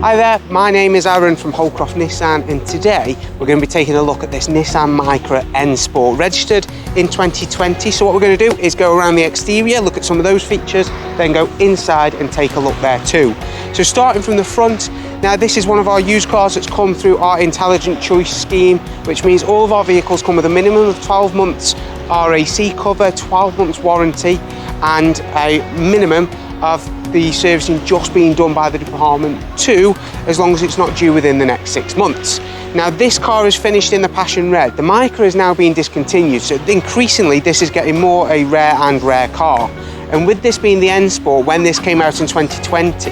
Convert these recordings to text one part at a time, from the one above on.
Hi there, my name is Aaron from Holcroft Nissan, and today we're going to be taking a look at this Nissan Micra N Sport, registered in 2020. So what we're going to do is go around the exterior, look at some of those features, then go inside and take a look there too. So starting from the front, now this is one of our used cars that's come through our Intelligent Choice scheme, which means all of our vehicles come with a minimum of 12 months RAC cover, 12 months warranty, and a minimum of the servicing just being done by the department too, as long as it's not due within the next 6 months. Now this car is finished in the passion red. The Micra is now being discontinued, so increasingly this is getting more a rare car. And with this being the N Sport, when this came out in 2020,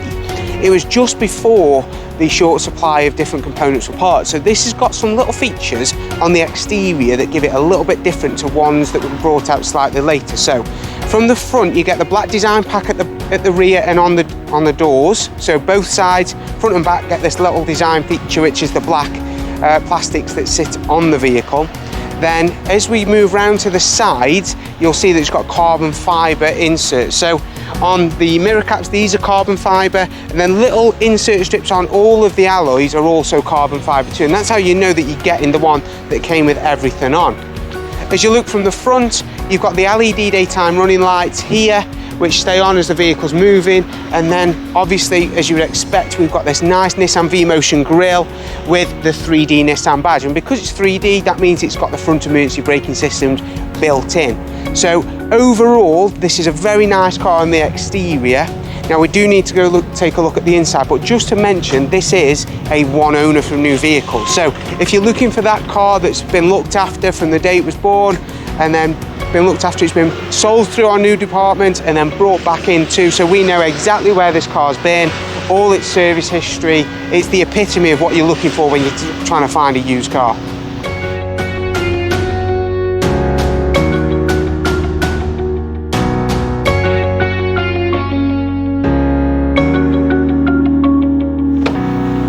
it was just before the short supply of different components or parts. So this has got some little features on the exterior that give it a little bit different to ones that were brought out slightly later. So from the front, you get the black design pack at the rear and on the doors. So both sides, front and back, get this little design feature, which is the black plastics that sit on the vehicle. Then as we move round to the sides, you'll see that it's got carbon fibre inserts. So on the mirror caps, these are carbon fibre, and then little insert strips on all of the alloys are also carbon fibre too, and that's how you know that you're getting the one that came with everything on. As you look from the front, you've got the LED daytime running lights here, which stay on as the vehicle's moving, and then obviously, as you would expect, we've got this nice Nissan V-Motion grille with the 3D Nissan badge, and because it's 3D, that means it's got the front emergency braking systems built in. So overall, this is a very nice car on the exterior. Now we do need to go take a look at the inside, but just to mention, this is a one owner from new vehicle. So if you're looking for that car that's been looked after from the day it was born, and then been looked after, it's been sold through our new department and then brought back in too, so we know exactly where this car's been, all its service history. It's the epitome of what you're looking for when you're trying to find a used car.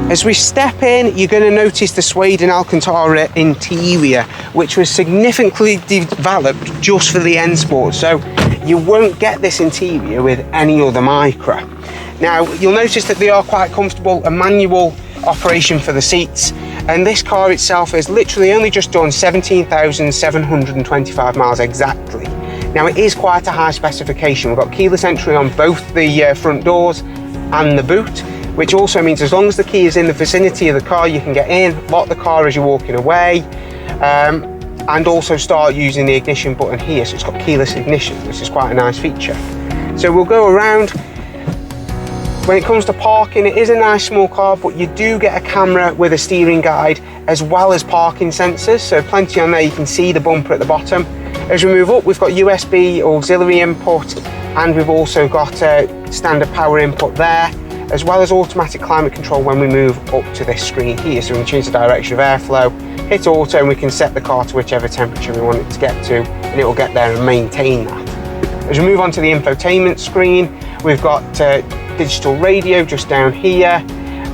As we step in, you're going to notice the suede and Alcantara interior, which was significantly developed just for the N Sport. So you won't get this interior with any other Micra. Now, you'll notice that they are quite comfortable, a manual operation for the seats. And this car itself has literally only just done 17,725 miles exactly. Now, it is quite a high specification. We've got keyless entry on both the front doors and the boot, which also means as long as the key is in the vicinity of the car, you can get in, lock the car as you're walking away, and also start using the ignition button here. So it's got keyless ignition, which is quite a nice feature. So we'll go around. When it comes to parking, it is a nice small car, but you do get a camera with a steering guide as well as parking sensors. So plenty on there, you can see the bumper at the bottom. As we move up, we've got USB auxiliary input, and we've also got a standard power input there, as well as automatic climate control when we move up to this screen here. So we can change the direction of airflow, hit auto, and we can set the car to whichever temperature we want it to get to, and it will get there and maintain that. As we move on to the infotainment screen, we've got digital radio just down here,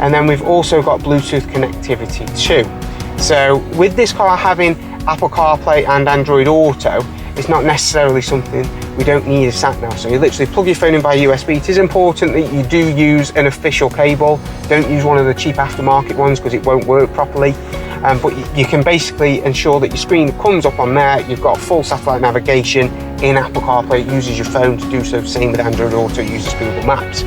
and then we've also got Bluetooth connectivity too. So with this car having Apple CarPlay and Android Auto, it's not necessarily something we don't need a sat nav. So you literally plug your phone in by USB. It is important that you do use an official cable. Don't use one of the cheap aftermarket ones because it won't work properly. But you can basically ensure that your screen comes up on there. You've got full satellite navigation in Apple CarPlay. It uses your phone to do so. Same with Android Auto, it uses Google Maps.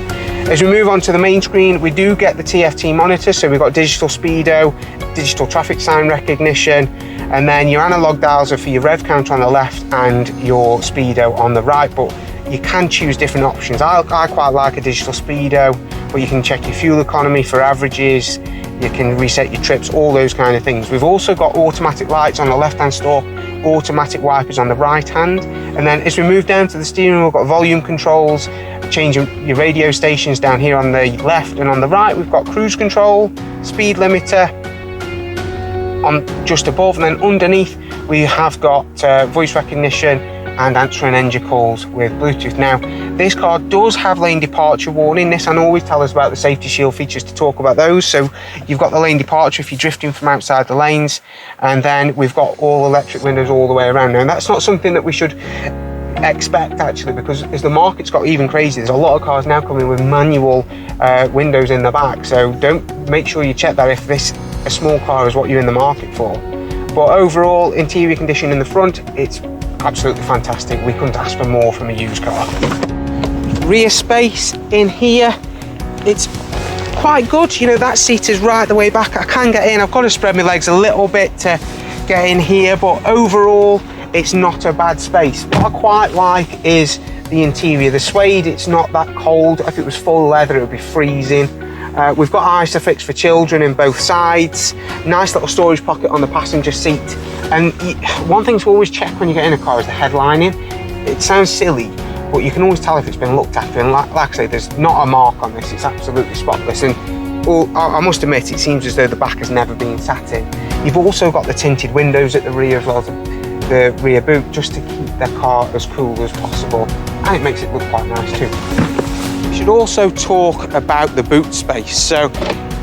As we move on to the main screen, we do get the TFT monitor. So we've got digital speedo, digital traffic sign recognition, and then your analog dials are for your rev counter on the left and your speedo on the right, but you can choose different options. I quite like a digital speedo, but you can check your fuel economy for averages, you can reset your trips, all those kind of things. We've also got automatic lights on the left hand stalk, automatic wipers on the right hand, and then as we move down to the steering wheel, we've got volume controls, changing your radio stations down here on the left, and on the right we've got cruise control, speed limiter on just above, and then underneath we have got voice recognition and answering engine calls with Bluetooth. Now, this car does have lane departure warning. Nissan always tell us about the safety shield features to talk about those. So you've got the lane departure if you're drifting from outside the lanes, and then we've got all electric windows all the way around. Now, that's not something that we should expect, actually, because as the market's got even crazy, there's a lot of cars now coming with manual windows in the back. So make sure you check that if a small car is what you're in the market for. But overall, interior condition in the front, it's absolutely fantastic. We couldn't ask for more from a used car. Rear space in here, it's quite good. You know, that seat is right the way back. I can get in. I've got to spread my legs a little bit to get in here, but overall it's not a bad space. What I quite like is the interior. The suede, it's not that cold. If it was full leather, it would be freezing. We've got Isofix for children in both sides. Nice little storage pocket on the passenger seat. And one thing to always check when you get in a car is the headlining. It sounds silly, but you can always tell if it's been looked after. And like I say, there's not a mark on this. It's absolutely spotless. And I must admit, it seems as though the back has never been sat in. You've also got the tinted windows at the rear as well, the rear boot, just to keep the car as cool as possible. And it makes it look quite nice too. We should also talk about the boot space. So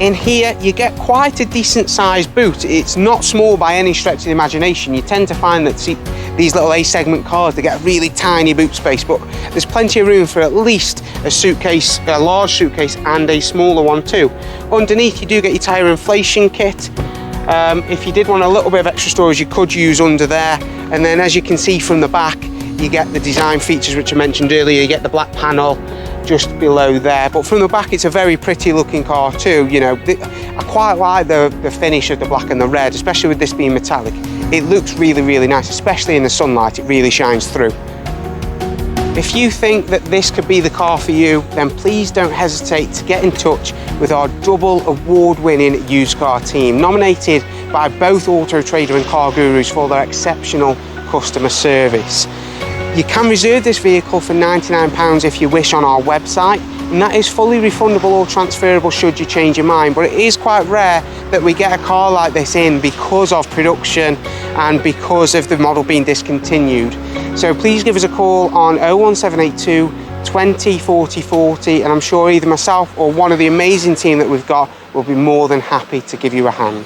in here, you get quite a decent sized boot. It's not small by any stretch of the imagination. You tend to find that these little A-segment cars, they get a really tiny boot space, but there's plenty of room for at least a suitcase, a large suitcase, and a smaller one too. Underneath, you do get your tyre inflation kit. If you did want a little bit of extra storage, you could use under there. And then as you can see from the back, you get the design features which I mentioned earlier. You get the black panel just below there, but from the back it's a very pretty looking car too. You know, I quite like the finish of the black and the red, especially with this being metallic. It looks really nice, especially in the sunlight. It really shines through. If you think that this could be the car for you, then please don't hesitate to get in touch with our double award-winning used car team, nominated by both Auto Trader and Car Gurus for their exceptional customer service. You can reserve this vehicle for £99 if you wish on our website, and that is fully refundable or transferable should you change your mind. But it is quite rare that we get a car like this in because of production and because of the model being discontinued. So please give us a call on 01782 20 40 40, and I'm sure either myself or one of the amazing team that we've got will be more than happy to give you a hand.